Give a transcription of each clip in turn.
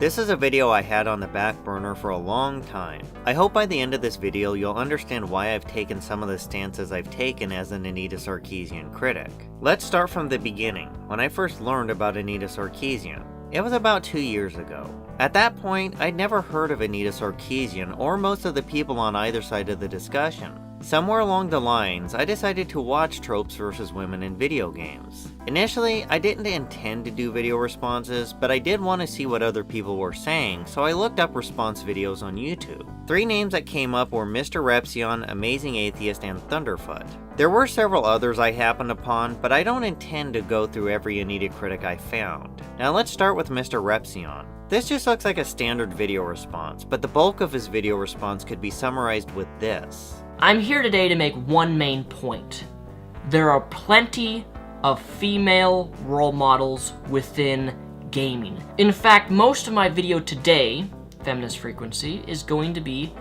This is a video I had on the back burner for a long time. I hope by the end of this video you'll understand why I've taken some of the stances I've taken as an Anita Sarkeesian critic. Let's start from the beginning, when I first learned about Anita Sarkeesian. It was about 2 years ago. At that point, I'd never heard of Anita Sarkeesian or most of the people on either side of the discussion. Somewhere along the lines, I decided to watch tropes versus women in video games. Initially, I didn't intend to do video responses, but I did want to see what other people were saying, so I looked up response videos on YouTube. 3 names that came up were Mr. Repsion, Amazing Atheist, and Thunderfoot. There were several others I happened upon, but I don't intend to go through every Anita critic I found. Now let's start with Mr. Repsion. This just looks like a standard video response, but the bulk of his video response could be summarized with this. I'm here today to make one main point. There are plenty of female role models within gaming. In fact, most of my video today, Feminist Frequency, is going to be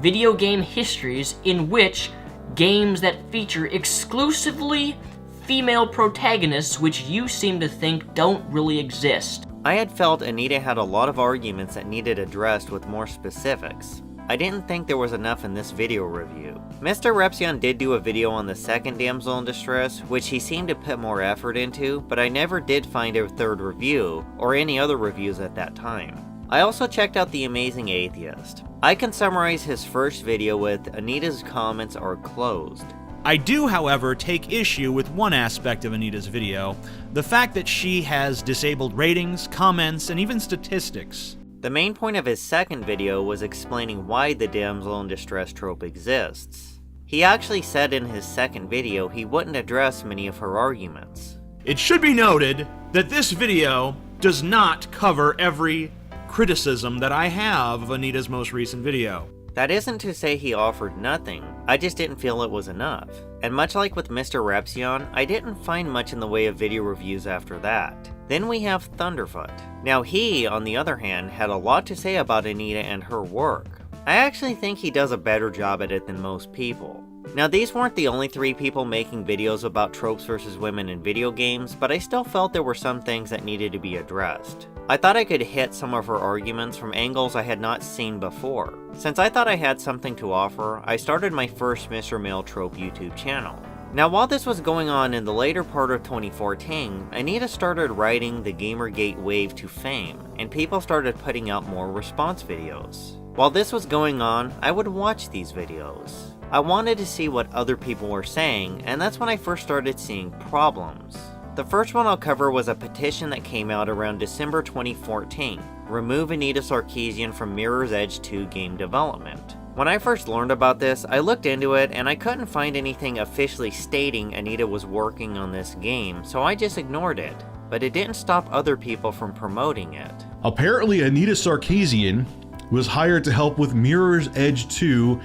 video game histories in which games that feature exclusively female protagonists, which you seem to think don't really exist. I had felt Anita had a lot of arguments that needed addressed with more specifics. I didn't think there was enough in this video review. Mr. Repsion did do a video on the second damsel in distress, which he seemed to put more effort into, but I never did find a third review, or any other reviews at that time. I also checked out The Amazing Atheist. I can summarize his first video with, Anita's comments are closed. I do, however, take issue with one aspect of Anita's video, the fact that she has disabled ratings, comments, and even statistics. The main point of his second video was explaining why the damsel in distress trope exists. He actually said in his second video he wouldn't address many of her arguments. It should be noted that this video does not cover every criticism that I have of Anita's most recent video. That isn't to say he offered nothing, I just didn't feel it was enough. And much like with Mr. Repsion, I didn't find much in the way of video reviews after that. Then we have Thunderfoot. Now he, on the other hand, had a lot to say about Anita and her work. I actually think he does a better job at it than most people. Now these weren't the only 3 people making videos about tropes versus women in video games, but I still felt there were some things that needed to be addressed. I thought I could hit some of her arguments from angles I had not seen before. Since I thought I had something to offer, I started my first Mr. Male Trope YouTube channel. Now while this was going on in the later part of 2014, Anita started riding the Gamergate wave to fame, and people started putting out more response videos. While this was going on, I would watch these videos. I wanted to see what other people were saying, and that's when I first started seeing problems. The first one I'll cover was a petition that came out around December 2014, Remove Anita Sarkeesian from Mirror's Edge 2 game development. When I first learned about this, I looked into it and I couldn't find anything officially stating Anita was working on this game, so I just ignored it. But it didn't stop other people from promoting it. Apparently Anita Sarkeesian was hired to help with Mirror's Edge 2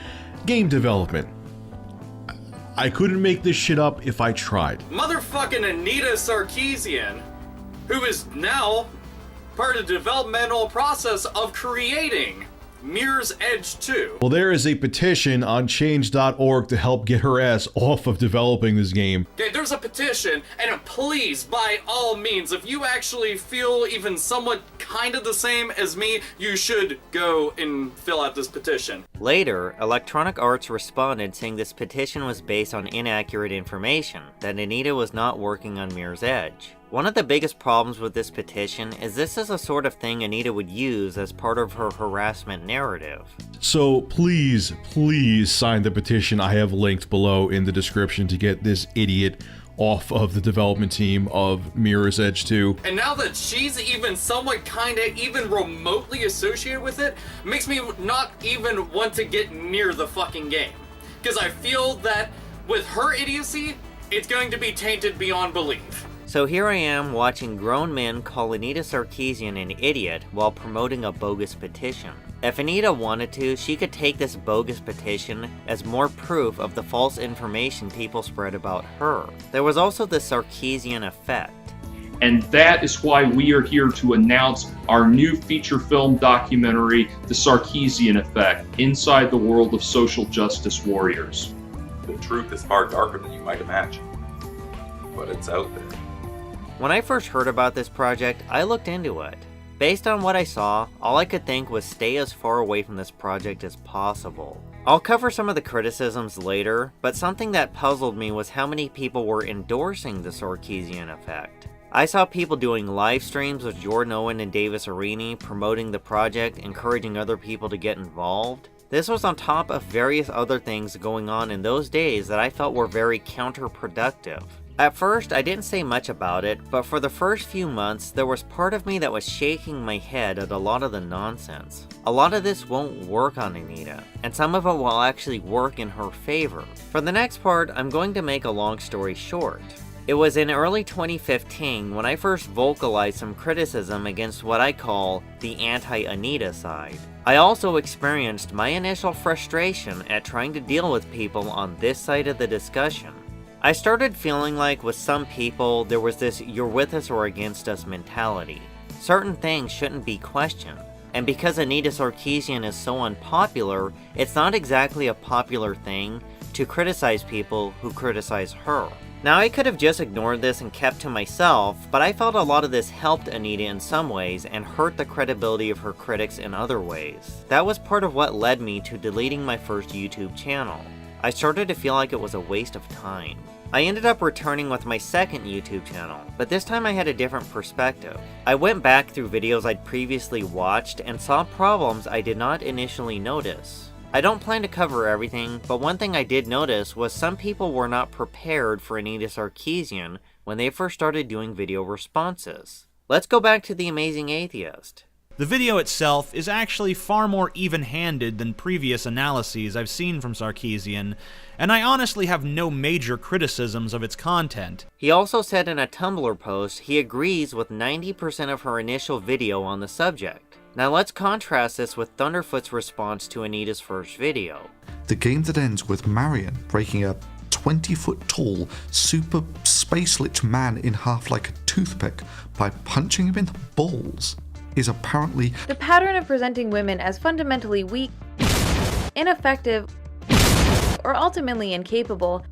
game development. I couldn't make this shit up if I tried. Motherfucking Anita Sarkeesian, who is now part of the developmental process of creating Mirror's Edge 2. Well, there is a petition on change.org to help get her ass off of developing this game. Okay, there's a petition, and please, by all means, if you actually feel even somewhat kind of the same as me, you should go and fill out this petition. Later, Electronic Arts responded saying this petition was based on inaccurate information, that Anita was not working on Mirror's Edge. One of the biggest problems with this petition is this is a sort of thing Anita would use as part of her harassment narrative. So please, please sign the petition I have linked below in the description to get this idiot off of the development team of Mirror's Edge 2. And now that she's even somewhat kinda even remotely associated with it, makes me not even want to get near the fucking game. Because I feel that with her idiocy, it's going to be tainted beyond belief. So here I am watching grown men call Anita Sarkeesian an idiot while promoting a bogus petition. If Anita wanted to, she could take this bogus petition as more proof of the false information people spread about her. There was also the Sarkeesian effect. And that is why we are here to announce our new feature film documentary, The Sarkeesian Effect, Inside the World of Social Justice Warriors. The truth is far darker than you might imagine, but it's out there. When I first heard about this project, I looked into it. Based on what I saw, all I could think was stay as far away from this project as possible. I'll cover some of the criticisms later, but something that puzzled me was how many people were endorsing the Sarkeesian Effect. I saw people doing live streams with Jordan Owen and Davis Arini promoting the project, encouraging other people to get involved. This was on top of various other things going on in those days that I felt were very counterproductive. At first, I didn't say much about it, but for the first few months, there was part of me that was shaking my head at a lot of the nonsense. A lot of this won't work on Anita, and some of it will actually work in her favor. For the next part, I'm going to make a long story short. It was in early 2015 when I first vocalized some criticism against what I call the anti-Anita side. I also experienced my initial frustration at trying to deal with people on this side of the discussion. I started feeling like with some people there was this you're with us or against us mentality. Certain things shouldn't be questioned. And because Anita Sarkeesian is so unpopular, it's not exactly a popular thing to criticize people who criticize her. Now, I could have just ignored this and kept to myself, but I felt a lot of this helped Anita in some ways and hurt the credibility of her critics in other ways. That was part of what led me to deleting my first YouTube channel. I started to feel like it was a waste of time. I ended up returning with my second YouTube channel, but this time I had a different perspective. I went back through videos I'd previously watched and saw problems I did not initially notice. I don't plan to cover everything, but one thing I did notice was some people were not prepared for Anita Sarkeesian when they first started doing video responses. Let's go back to The Amazing Atheist. The video itself is actually far more even-handed than previous analyses I've seen from Sarkeesian, and I honestly have no major criticisms of its content. He also said in a Tumblr post he agrees with 90% of her initial video on the subject. Now let's contrast this with Thunderfoot's response to Anita's first video. The game that ends with Marion breaking a 20-foot tall, super space-lit man in half like a toothpick by punching him in the balls is apparently the pattern of presenting women as fundamentally weak, ineffective, or ultimately incapable.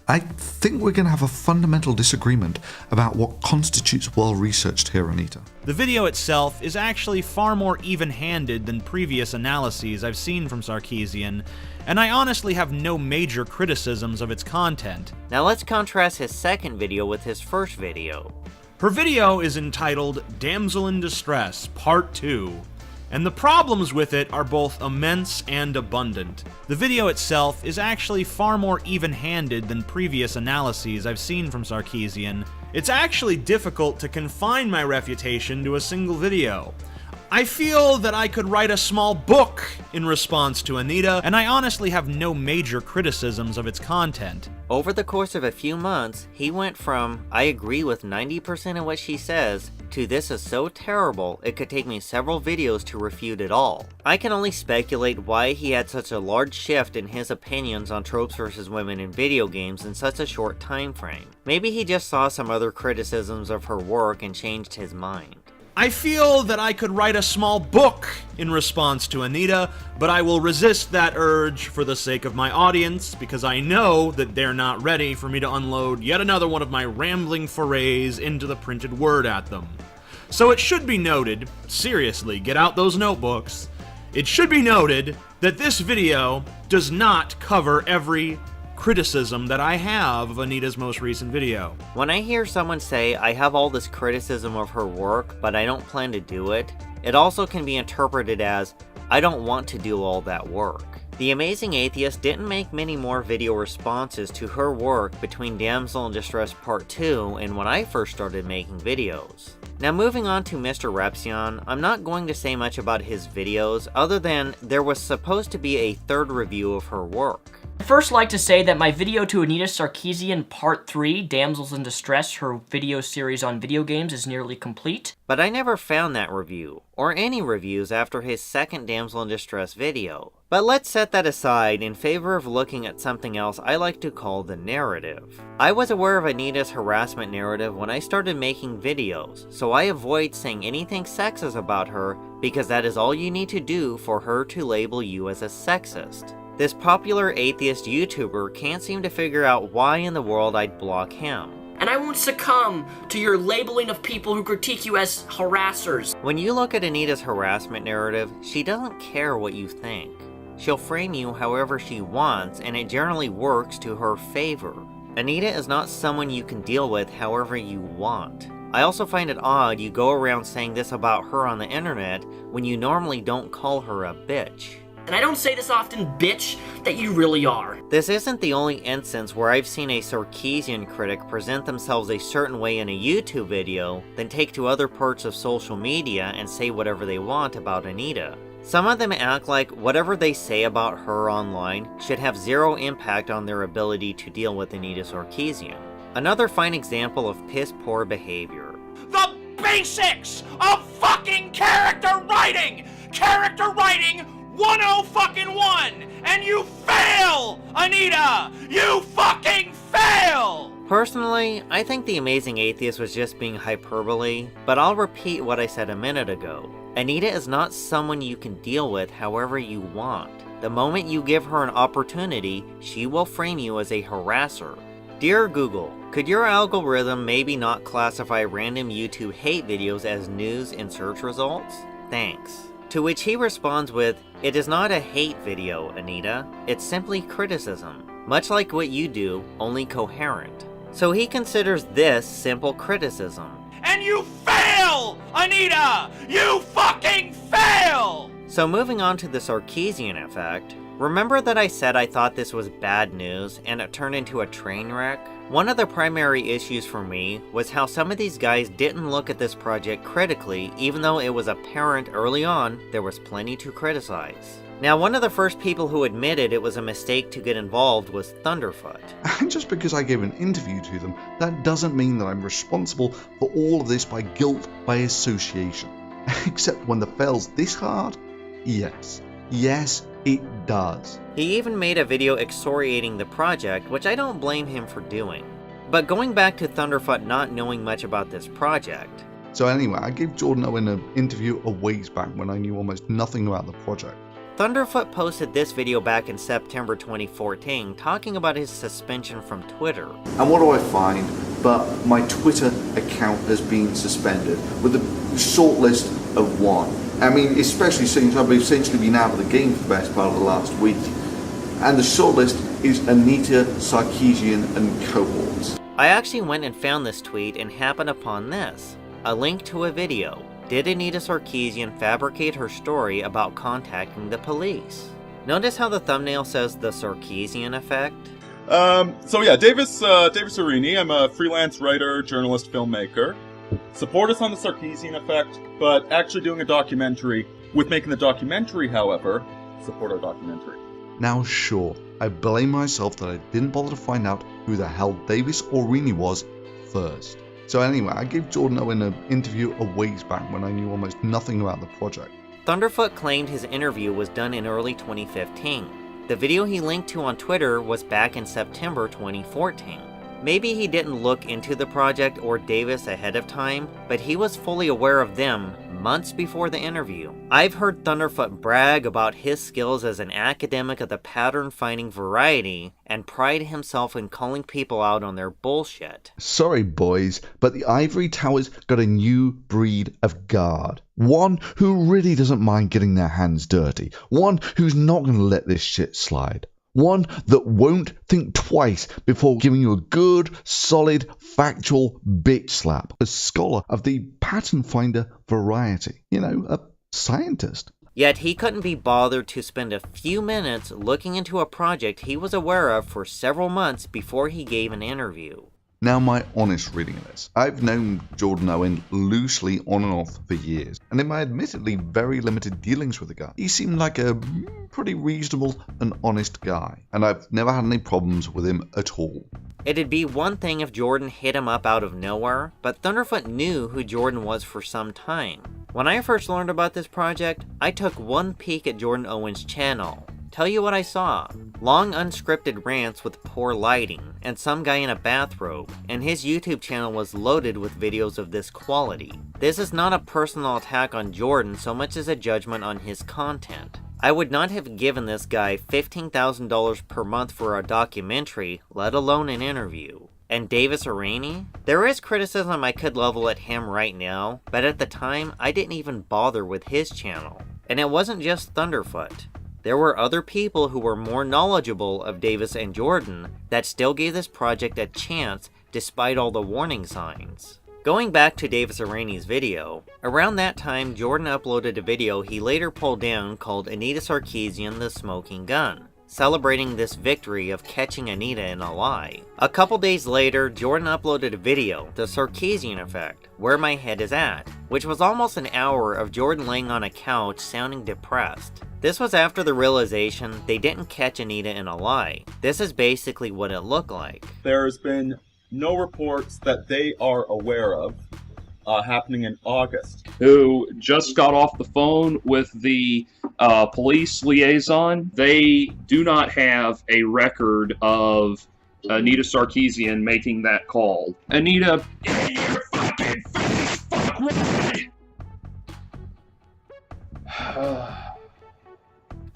I think we're going to have a fundamental disagreement about what constitutes well-researched here, Anita. The video itself is actually far more even-handed than previous analyses I've seen from Sarkeesian, and I honestly have no major criticisms of its content. Now let's contrast his second video with his first video. Her video is entitled Damsel in Distress, Part 2. And the problems with it are both immense and abundant. The video itself is actually far more even-handed than previous analyses I've seen from Sarkeesian. It's actually difficult to confine my refutation to a single video. I feel that I could write a small book in response to Anita, and I honestly have no major criticisms of its content. Over the course of a few months, he went from, I agree with 90% of what she says, to this is so terrible it could take me several videos to refute it all. I can only speculate why he had such a large shift in his opinions on tropes versus women in video games in such a short time frame. Maybe he just saw some other criticisms of her work and changed his mind. I feel that I could write a small book in response to Anita, but I will resist that urge for the sake of my audience, because I know that they're not ready for me to unload yet another one of my rambling forays into the printed word at them. So it should be noted, seriously, get out those notebooks, it should be noted that this video does not cover every criticism that I have of Anita's most recent video. When I hear someone say, I have all this criticism of her work, but I don't plan to do it, it also can be interpreted as, I don't want to do all that work. The Amazing Atheist didn't make many more video responses to her work between Damsel in Distress Part 2 and when I first started making videos. Now moving on to Mr. Repzion, I'm not going to say much about his videos other than there was supposed to be a third review of her work. first like to say that my video to Anita Sarkeesian Part 3, Damsels in Distress, her video series on video games, is nearly complete. But I never found that review, or any reviews after his second Damsel in Distress video. But let's set that aside in favor of looking at something else I like to call the narrative. I was aware of Anita's harassment narrative when I started making videos, so I avoid saying anything sexist about her because that is all you need to do for her to label you as a sexist. This popular atheist YouTuber can't seem to figure out why in the world I'd block him. And I won't succumb to your labeling of people who critique you as harassers. When you look at Anita's harassment narrative, she doesn't care what you think. She'll frame you however she wants, and it generally works to her favor. Anita is not someone you can deal with however you want. I also find it odd you go around saying this about her on the internet when you normally don't call her a bitch. And I don't say this often, bitch, that you really are. This isn't the only instance where I've seen a Sarkeesian critic present themselves a certain way in a YouTube video, then take to other parts of social media and say whatever they want about Anita. Some of them act like whatever they say about her online should have zero impact on their ability to deal with Anita Sarkeesian. Another fine example of piss-poor behavior. The basics of fucking character writing! Character writing 101! And you fail, Anita! You fucking fail! Personally, I think The Amazing Atheist was just being hyperbole, but I'll repeat what I said a minute ago. Anita is not someone you can deal with however you want. The moment you give her an opportunity, she will frame you as a harasser. Dear Google, could your algorithm maybe not classify random YouTube hate videos as news in search results? Thanks. To which he responds with, "It is not a hate video, Anita. It's simply criticism. Much like what you do, only coherent." So he considers this simple criticism. And you fail, Anita! You fucking fail! So moving on to the Sarkeesian effect, remember that I said I thought this was bad news and it turned into a train wreck? One of the primary issues for me was how some of these guys didn't look at this project critically, even though it was apparent early on there was plenty to criticize. Now, one of the first people who admitted it was a mistake to get involved was Thunderfoot. And just because I gave an interview to them, that doesn't mean that I'm responsible for all of this by guilt by association. Except when the fail's this hard? Yes. Yes, it does. He even made a video excoriating the project, which I don't blame him for doing. But going back to Thunderfoot not knowing much about this project. So anyway, I gave Jordan Owen an interview a ways back when I knew almost nothing about the project. Thunderfoot posted this video back in September 2014 talking about his suspension from Twitter. And what do I find? But my Twitter account has been suspended with a short list of one. I mean, especially since I've essentially been out of the game for the best part of the last week. And the short list is Anita Sarkeesian and cohorts. I actually went and found this tweet and happened upon this, a link to a video. Did Anita Sarkeesian fabricate her story about contacting the police? Notice how the thumbnail says the Sarkeesian effect? So yeah, Davis Arini. I'm a freelance writer, journalist, filmmaker. Support us on the Sarkeesian effect, but actually doing a documentary. With making the documentary, however, support our documentary. Now sure, I blame myself that I didn't bother to find out who the hell Davis Arini was first. So anyway, I gave Jordan Owen an interview a ways back when I knew almost nothing about the project. Thunderfoot claimed his interview was done in early 2015. The video he linked to on Twitter was back in September 2014. Maybe he didn't look into the project or Davis ahead of time, but he was fully aware of them months before the interview. I've heard Thunderfoot brag about his skills as an academic of the pattern-finding variety and pride himself in calling people out on their bullshit. Sorry boys, but the Ivory Tower's got a new breed of guard. One who really doesn't mind getting their hands dirty. One who's not going to let this shit slide. One that won't think twice before giving you a good, solid, factual bitch slap. A scholar of the pattern finder variety. You know, a scientist. Yet he couldn't be bothered to spend a few minutes looking into a project he was aware of for several months before he gave an interview. Now, my honest reading of this. I've known Jordan Owen loosely on and off for years, and in my admittedly very limited dealings with the guy, he seemed like a pretty reasonable and honest guy, and I've never had any problems with him at all. It'd be one thing if Jordan hit him up out of nowhere, but Thunderfoot knew who Jordan was for some time. When I first learned about this project, I took one peek at Jordan Owen's channel. Tell you what I saw. Long unscripted rants with poor lighting, and some guy in a bathrobe, and his YouTube channel was loaded with videos of this quality. This is not a personal attack on Jordan so much as a judgment on his content. I would not have given this guy $15,000 per month for a documentary, let alone an interview. And Davis Araney? There is criticism I could level at him right now, but at the time, I didn't even bother with his channel. And it wasn't just Thunderfoot. There were other people who were more knowledgeable of Davis and Jordan that still gave this project a chance despite all the warning signs. Going back to Davis Araney's video, around that time Jordan uploaded a video he later pulled down called Anita Sarkeesian the Smoking Gun, celebrating this victory of catching Anita in a lie. A couple days later, Jordan uploaded a video, The Sarkeesian Effect, Where My Head Is At, which was almost an hour of Jordan laying on a couch sounding depressed. This was after the realization they didn't catch Anita in a lie. This is basically what it looked like. There's been no reports that they are aware of happening in August. Who just got off the phone with the police liaison. They do not have a record of Anita Sarkeesian making that call. Anita, in your fucking face, fuckwit!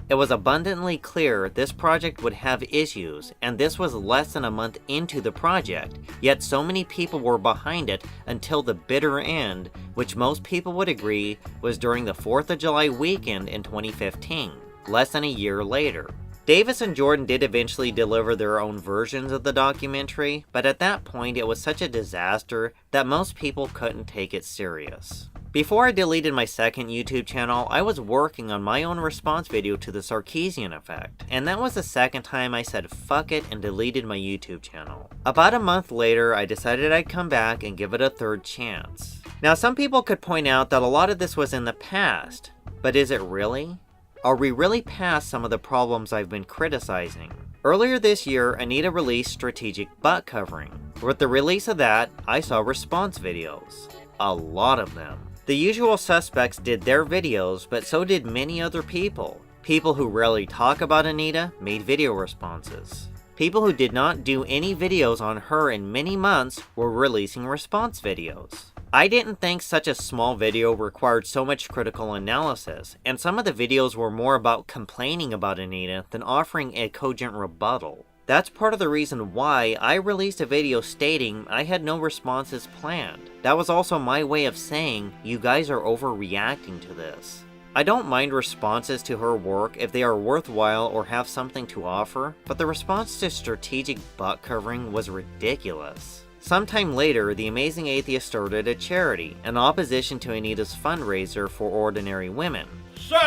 It was abundantly clear this project would have issues, and this was less than a month into the project, yet so many people were behind it until the bitter end, which most people would agree was during the 4th of July weekend in 2015, less than a year later. Davis and Jordan did eventually deliver their own versions of the documentary, but at that point it was such a disaster that most people couldn't take it serious. Before I deleted my second YouTube channel, I was working on my own response video to the Sarkeesian Effect, and that was the second time I said fuck it and deleted my YouTube channel. About a month later, I decided I'd come back and give it a third chance. Now, some people could point out that a lot of this was in the past, but is it really? Are we really past some of the problems I've been criticizing? Earlier this year, Anita released Strategic Butt Covering. With the release of that, I saw response videos. A lot of them. The usual suspects did their videos, but so did many other people. People who rarely talk about Anita made video responses. People who did not do any videos on her in many months were releasing response videos. I didn't think such a small video required so much critical analysis, and some of the videos were more about complaining about Anita than offering a cogent rebuttal. That's part of the reason why I released a video stating I had no responses planned. That was also my way of saying you guys are overreacting to this. I don't mind responses to her work if they are worthwhile or have something to offer, but the response to Strategic Butt Covering was ridiculous. Sometime later, the Amazing Atheist started a charity in opposition to Anita's fundraiser for ordinary women. So,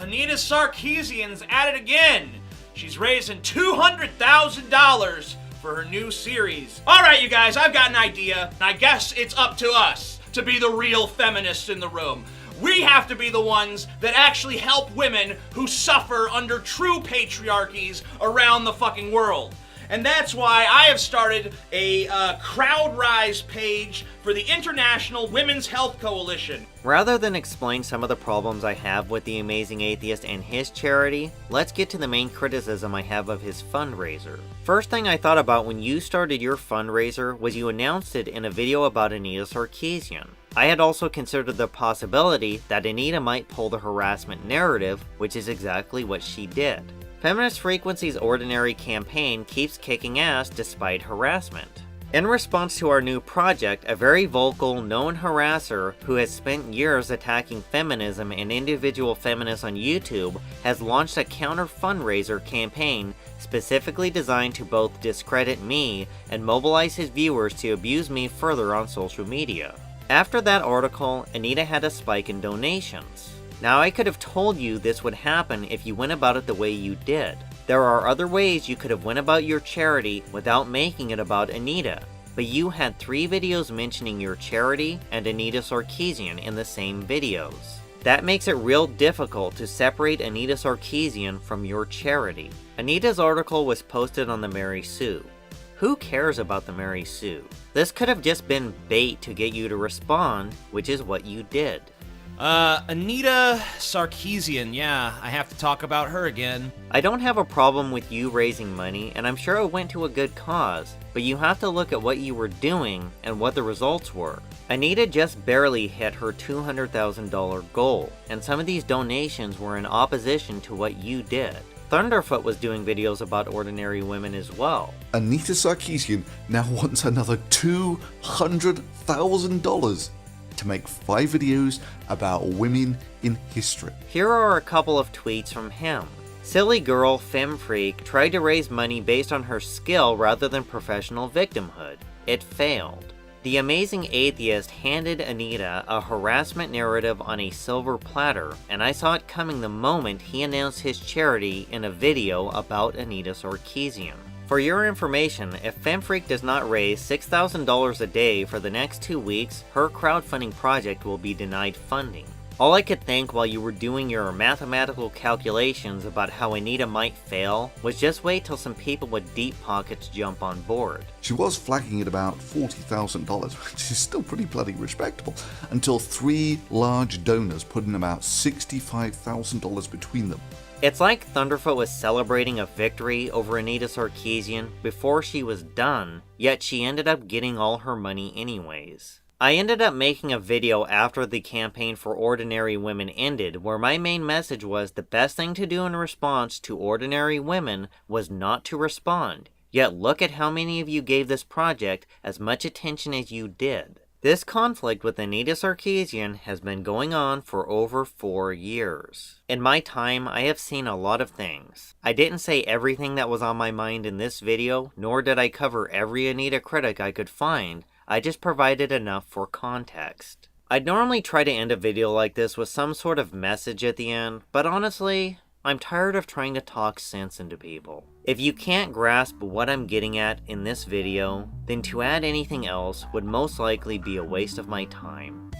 Anita Sarkeesian's at it again. She's raising $200,000 for her new series. All right, you guys, I've got an idea. I guess it's up to us to be the real feminists in the room. We have to be the ones that actually help women who suffer under true patriarchies around the fucking world. And that's why I have started a CrowdRise page for the International Women's Health Coalition. Rather than explain some of the problems I have with the Amazing Atheist and his charity, let's get to the main criticism I have of his fundraiser. First thing I thought about when you started your fundraiser was you announced it in a video about Anita Sarkeesian. I had also considered the possibility that Anita might pull the harassment narrative, which is exactly what she did. Feminist Frequency's Ordinary campaign keeps kicking ass despite harassment. In response to our new project, a very vocal, known harasser who has spent years attacking feminism and individual feminists on YouTube has launched a counter-fundraiser campaign specifically designed to both discredit me and mobilize his viewers to abuse me further on social media. After that article, Anita had a spike in donations. Now, I could have told you this would happen if you went about it the way you did. There are other ways you could have went about your charity without making it about Anita, but you had 3 videos mentioning your charity and Anita Sarkeesian in the same videos. That makes it real difficult to separate Anita Sarkeesian from your charity. Anita's article was posted on the Mary Sue. Who cares about the Mary Sue? This could have just been bait to get you to respond, which is what you did. Anita Sarkeesian, yeah, I have to talk about her again. I don't have a problem with you raising money, and I'm sure it went to a good cause, but you have to look at what you were doing and what the results were. Anita just barely hit her $200,000 goal, and some of these donations were in opposition to what you did. Thunderfoot was doing videos about ordinary women as well. Anita Sarkeesian now wants another $200,000 to make 5 videos about women in history. Here are a couple of tweets from him. Silly girl Femme Freak tried to raise money based on her skill rather than professional victimhood. It failed. The Amazing Atheist handed Anita a harassment narrative on a silver platter, and I saw it coming the moment he announced his charity in a video about Anita Sarkeesian. For your information, if FemFreak does not raise $6,000 a day for the next 2 weeks, her crowdfunding project will be denied funding. All I could think while you were doing your mathematical calculations about how Anita might fail was just wait till some people with deep pockets jump on board. She was flagging at about $40,000, which is still pretty bloody respectable, until 3 large donors put in about $65,000 between them. It's like Thunderfoot was celebrating a victory over Anita Sarkeesian before she was done, yet she ended up getting all her money anyways. I ended up making a video after the campaign for Ordinary Women ended where my main message was the best thing to do in response to Ordinary Women was not to respond, yet look at how many of you gave this project as much attention as you did. This conflict with Anita Sarkeesian has been going on for over 4 years. In my time, I have seen a lot of things. I didn't say everything that was on my mind in this video, nor did I cover every Anita critic I could find. I just provided enough for context. I'd normally try to end a video like this with some sort of message at the end, but honestly, I'm tired of trying to talk sense into people. If you can't grasp what I'm getting at in this video, then to add anything else would most likely be a waste of my time.